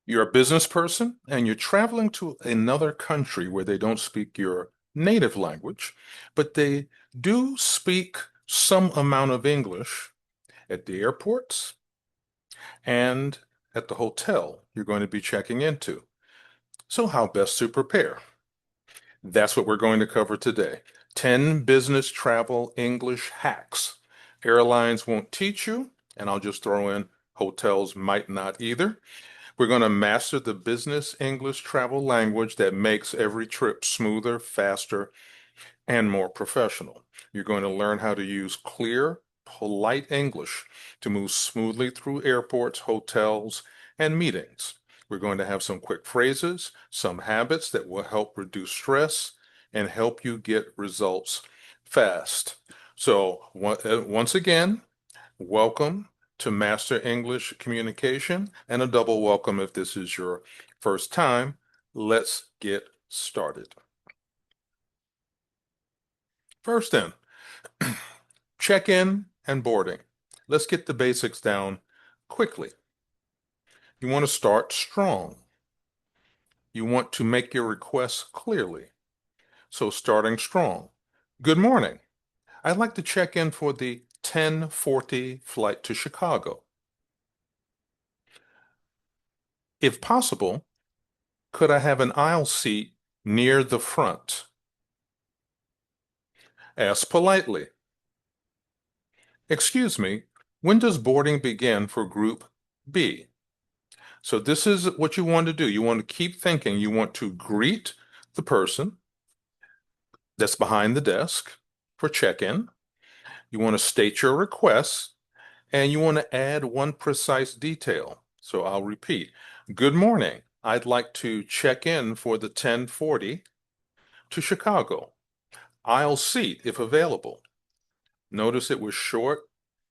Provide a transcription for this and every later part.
You're a business person and you're traveling to another country where they don't speak your native language, but they do speak some amount of English at the airports and at the hotel you're going to be checking into. So, how best to prepare? That's what we're going to cover today. 10 business travel English hacks. Airlines won't teach you, and I'll just throw in hotels might not either. We're going to master the business English travel language that makes every trip smoother, faster, and more professional. You're going to learn how to use clear, polite English to move smoothly through airports, hotels, and meetings. We're going to have some quick phrases, some habits that will help reduce stress and help you get results fast. So, once again, welcome to Master English Communication, and a double welcome if this is your first time. Let's get started. First, then, check-in and boarding. Let's get the basics down quickly. You want to start strong. You want to make your requests clearly. So starting strong. Good morning. I'd like to check in for the 10:40 flight to Chicago. If possible, could I have an aisle seat near the front? Ask politely. Excuse me, when does boarding begin for group B? So this is what you want to do. You want to keep thinking. You want to greet the person that's behind the desk for check-in. You want to state your requests, and you want to add one precise detail. So I'll repeat. Good morning. I'd like to check in for the 10:40 to Chicago. Aisle seat if available. Notice it was short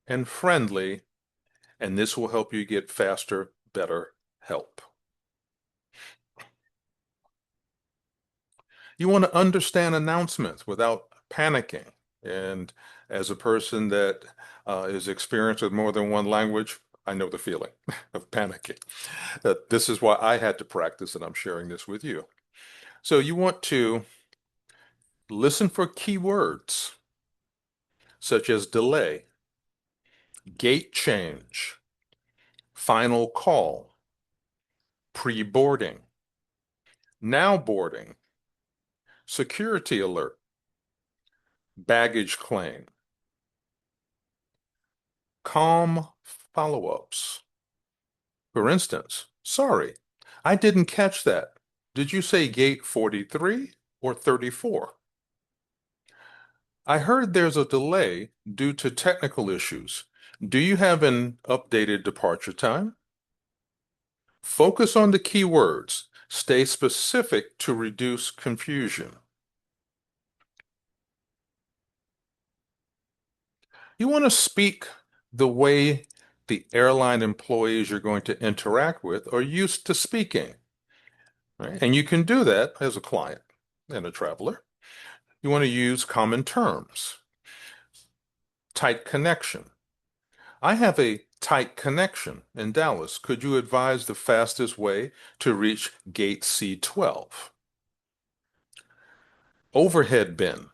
and friendly, and this will help you get faster, better help. You want to understand announcements without panicking. And as a person that is experienced with more than one language, I know the feeling of panicking. This is why I had to practice, and I'm sharing this with you. So you want to listen for keywords such as delay, gate change, final call, pre-boarding, now boarding, security alert, baggage claim, calm follow-ups. For instance, sorry, I didn't catch that. Did you say gate 43 or 34? I heard there's a delay due to technical issues. Do you have an updated departure time? Focus on the key words. Stay specific to reduce confusion. You want to speak the way the airline employees you're going to interact with are used to speaking, right? And you can do that as a client and a traveler. You want to use common terms. Tight connection. I have a tight connection in Dallas. Could you advise the fastest way to reach gate C12? Overhead bin.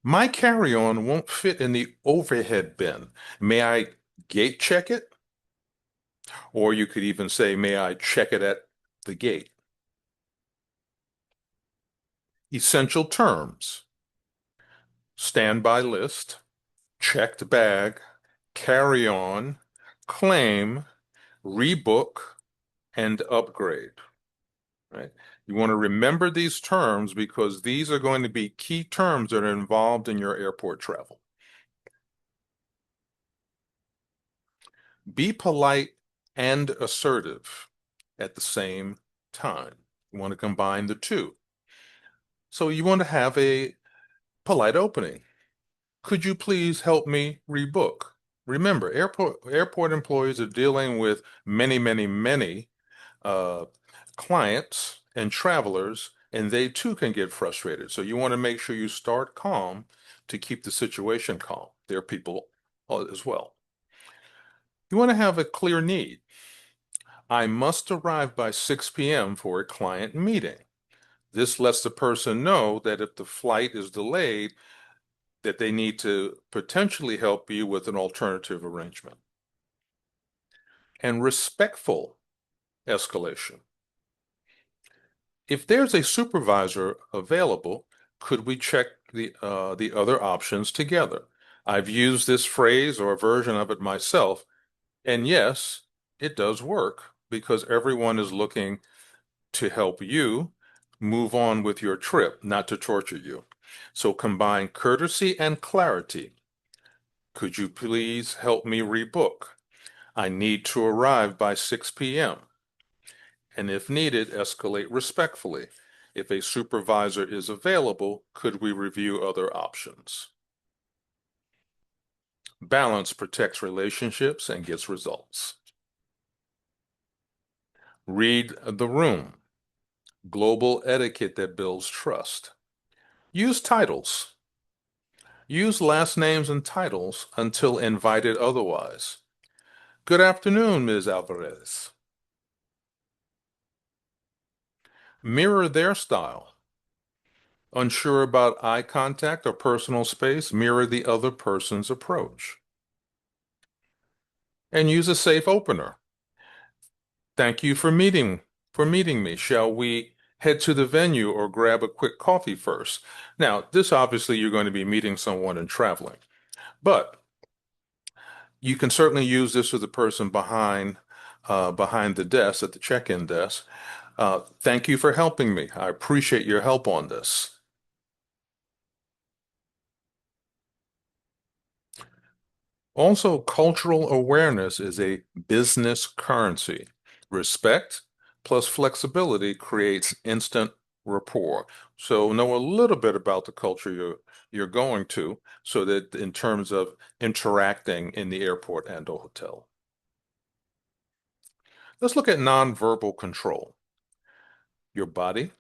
My carry-on won't fit in the overhead bin. May I gate check it? Or you could even say, may I check it at the gate? Essential terms. Standby list, checked bag, carry-on, claim, rebook, and upgrade, right? You want to remember these terms because these are going to be key terms that are involved in your airport travel. Be polite and assertive at the same time. You want to combine the two. So you want to have a polite opening. Could you please help me rebook? Remember, airport employees are dealing with many, many, many uh, clients and travelers, and they too can get frustrated. So you want to make sure you start calm to keep the situation calm. They're people as well. You want to have a clear need. I must arrive by 6 p.m. for a client meeting. This lets the person know that if the flight is delayed, that they need to potentially help you with an alternative arrangement. And respectful escalation. If there's a supervisor available, could we check the other options together? I've used this phrase or a version of it myself, and yes, it does work because everyone is looking to help you move on with your trip, not to torture you. So combine courtesy and clarity. Could you please help me rebook? I need to arrive by 6 p.m. And if needed, escalate respectfully. If a supervisor is available, could we review other options? Balance protects relationships and gets results. Read the room. Global etiquette that builds trust. Use titles. Use last names and titles until invited otherwise. Good afternoon, Ms. Alvarez. Mirror their style. Unsure about eye contact or personal space, mirror the other person's approach. And use a safe opener. Thank you for meeting me. Shall we head to the venue or grab a quick coffee first? Now, this obviously you're going to be meeting someone and traveling, but you can certainly use this with the person behind the desk at the check-in desk. Thank you for helping me. I appreciate your help on this. Also, cultural awareness is a business currency. Respect plus flexibility creates instant rapport. So know a little bit about the culture you're going to, so that in terms of interacting in the airport and a hotel. Let's look at nonverbal control. Your body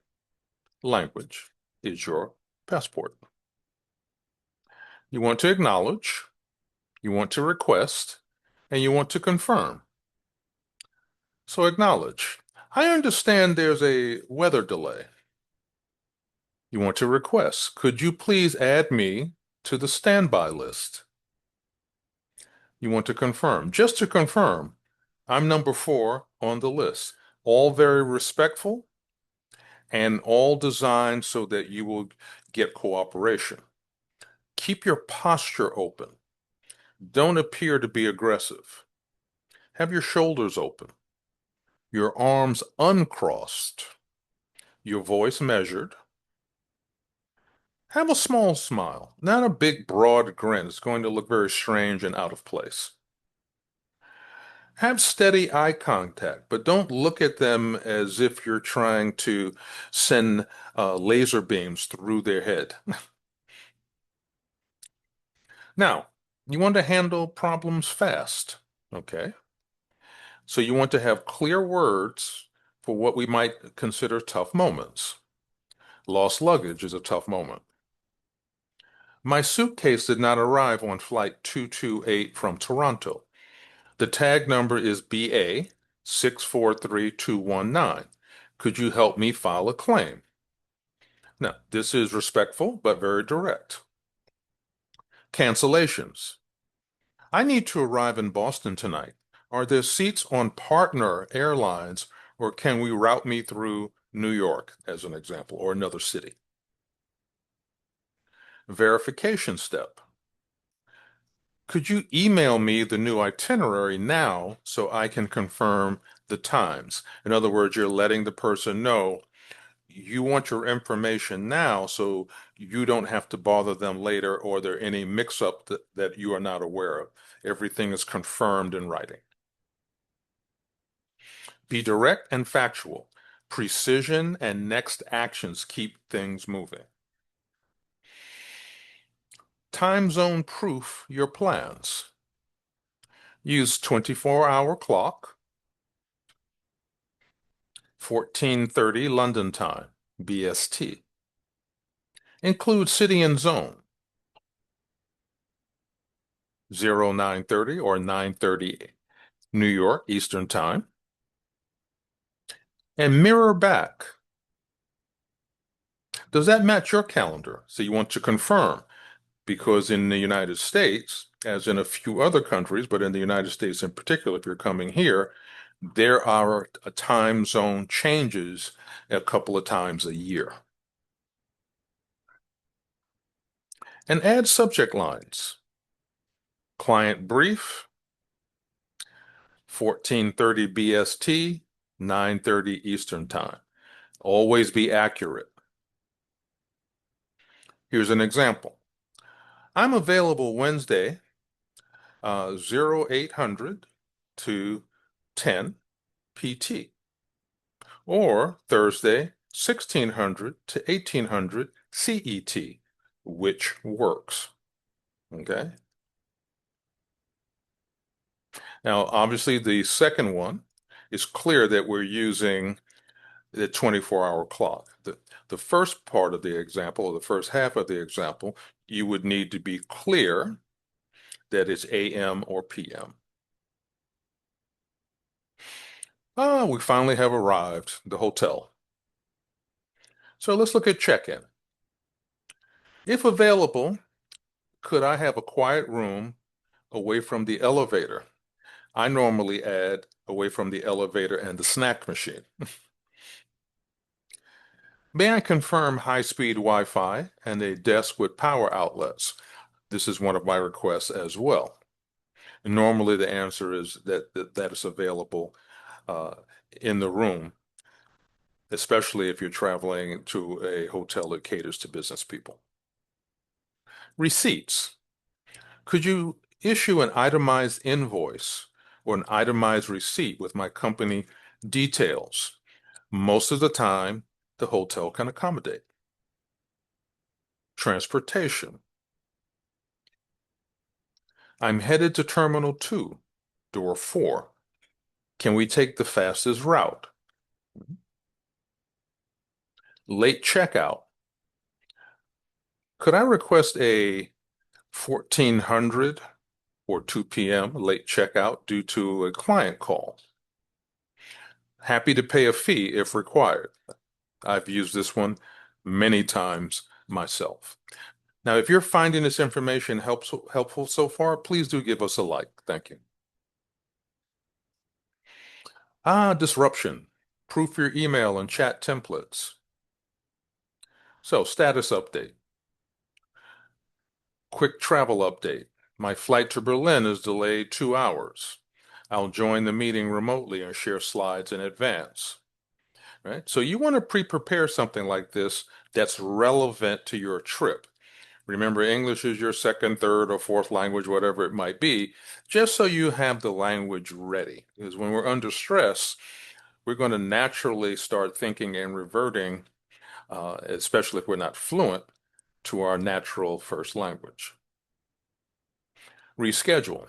language is your passport. You want to acknowledge, you want to request, and you want to confirm. So acknowledge. I understand there's a weather delay. You want to request. Could you please add me to the standby list? You want to confirm. Just to confirm, I'm number 4 on the list. All very respectful and all designed so that you will get cooperation. Keep your posture open. Don't appear to be aggressive. Have your shoulders open, your arms uncrossed, your voice measured. Have a small smile, not a big, broad grin. It's going to look very strange and out of place. Have steady eye contact, but don't look at them as if you're trying to send laser beams through their head. Now, you want to handle problems fast, okay? So you want to have clear words for what we might consider tough moments. Lost luggage is a tough moment. My suitcase did not arrive on flight 228 from Toronto. The tag number is BA 643219. Could you help me file a claim? Now, this is respectful but very direct. Cancellations. I need to arrive in Boston tonight. Are there seats on partner airlines, or can we route me through New York, as an example, or another city? Verification step. Could you email me the new itinerary now so I can confirm the times? In other words, you're letting the person know you want your information now so you don't have to bother them later or there any mix-up that you are not aware of. Everything is confirmed in writing. Be direct and factual. Precision and next actions keep things moving. Time zone proof your plans. Use 24-hour clock, 14:30 London time, BST. Include city and zone, 0930 or 9:30 New York Eastern time. and mirror back. Does that match your calendar? So you want to confirm because in the United States, as in a few other countries, but in the United States in particular, if you're coming here, there are time zone changes a couple of times a year. And add subject lines. Client brief, 14:30 BST, 9:30 Eastern Time. Always be accurate. Here's an example. I'm available Wednesday, 0800 to 10 PT, or Thursday, 1600 to 1800 CET, which works. Okay. Now, obviously, the second one is clear that we're using the 24-hour clock. The first part of the example, or the first half of the example, you would need to be clear that it's AM or PM. Ah, we finally have arrived, the hotel. So let's look at check-in. If available, could I have a quiet room away from the elevator? I normally add away from the elevator and the snack machine. May I confirm high-speed Wi-Fi and a desk with power outlets? This is one of my requests as well. And normally the answer is that is available uh, in the room, especially if you're traveling to a hotel that caters to business people. Receipts. Could you issue an itemized invoice or an itemized receipt with my company details? Most of the time, the hotel can accommodate. Transportation. I'm headed to Terminal 2, Door 4. Can we take the fastest route? Late checkout. Could I request a 1400 or 2 p.m. late checkout due to a client call? Happy to pay a fee if required. I've used this one many times myself. Now, if you're finding this information helpful so far, please do give us a like. Thank you. Disruption. Proof your email and chat templates. So, status update. Quick travel update. My flight to Berlin is delayed 2 hours. I'll join the meeting remotely and share slides in advance. Right? So you want to pre-prepare something like this that's relevant to your trip. Remember, English is your second, third, or fourth language, whatever it might be, just so you have the language ready. Because when we're under stress, we're going to naturally start thinking and reverting, especially if we're not fluent, to our natural first language. Reschedule.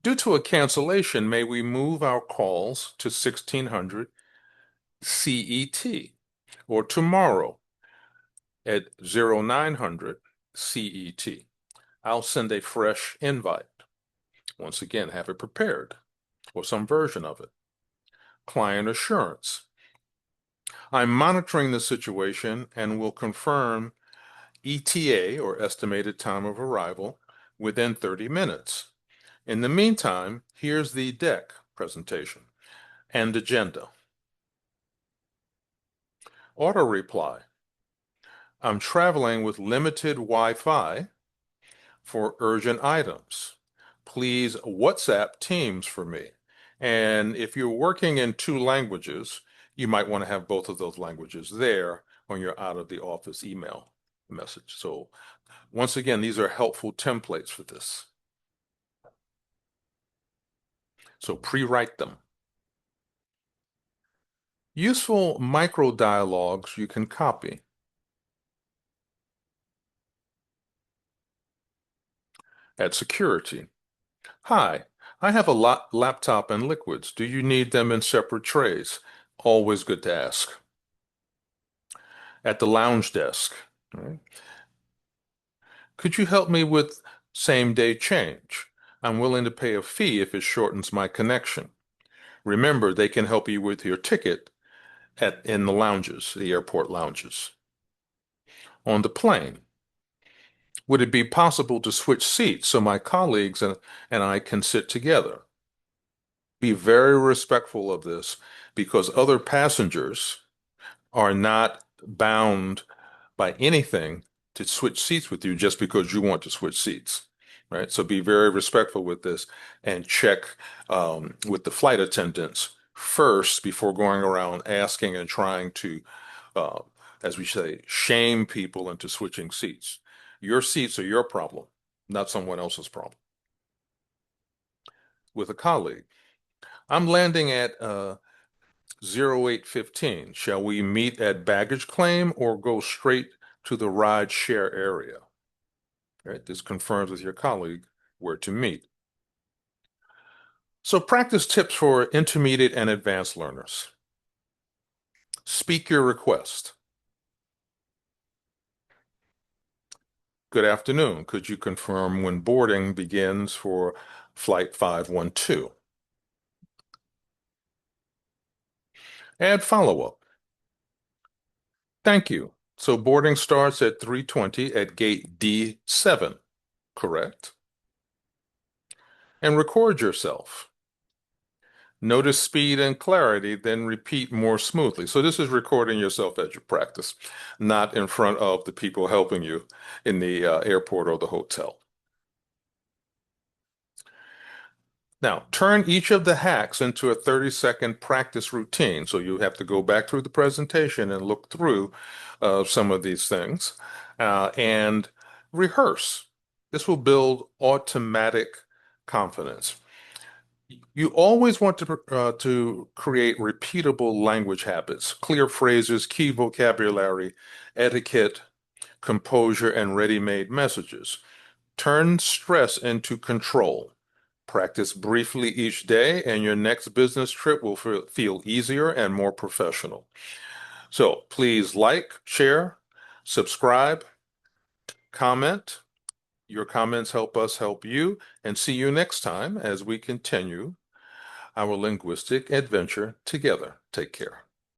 Due to a cancellation, may we move our calls to 1600 CET or tomorrow at 0900 CET. I'll send a fresh invite. Once again, have it prepared or some version of it. Client assurance. I'm monitoring the situation and will confirm ETA, or estimated time of arrival, within 30 minutes. In the meantime, here's the deck presentation and agenda. Auto reply. I'm traveling with limited Wi-Fi for urgent items. Please WhatsApp Teams for me. And if you're working in two languages, you might want to have both of those languages there on your out of the office email message. So once again, these are helpful templates for this. So pre-write them. Useful micro dialogues you can copy. At security. Hi, I have a laptop and liquids. Do you need them in separate trays? Always good to ask. At the lounge desk. Right? Could you help me with same-day change? I'm willing to pay a fee if it shortens my connection. Remember, they can help you with your ticket in the lounges, the airport lounges. On the plane, would it be possible to switch seats so my colleagues and I can sit together? Be very respectful of this because other passengers are not bound by anything to switch seats with you just because you want to switch seats, right? So be very respectful with this and check with the flight attendants first before going around asking and trying to, uh, as we say, shame people into switching seats. Your seats are your problem, not someone else's problem. With a colleague, I'm landing at 0815. Shall we meet at baggage claim or go straight to the ride share area? Right? This confirms with your colleague where to meet. So practice tips for intermediate and advanced learners. Speak your request. Good afternoon. Could you confirm when boarding begins for flight 512? Add follow-up. Thank you. So boarding starts at 3:20 at gate D7, correct? And record yourself. Notice speed and clarity, then repeat more smoothly. So this is recording yourself as you practice, not in front of the people helping you in the airport or the hotel. Now, turn each of the hacks into a 30-second practice routine. So you have to go back through the presentation and look through some of these things and rehearse. This will build automatic confidence. You always want to create repeatable language habits, clear phrases, key vocabulary, etiquette, composure, and ready-made messages. Turn stress into control. Practice briefly each day, and your next business trip will feel easier and more professional. So please like, share, subscribe, comment. Your comments help us help you, and see you next time as we continue our linguistic adventure together. Take care.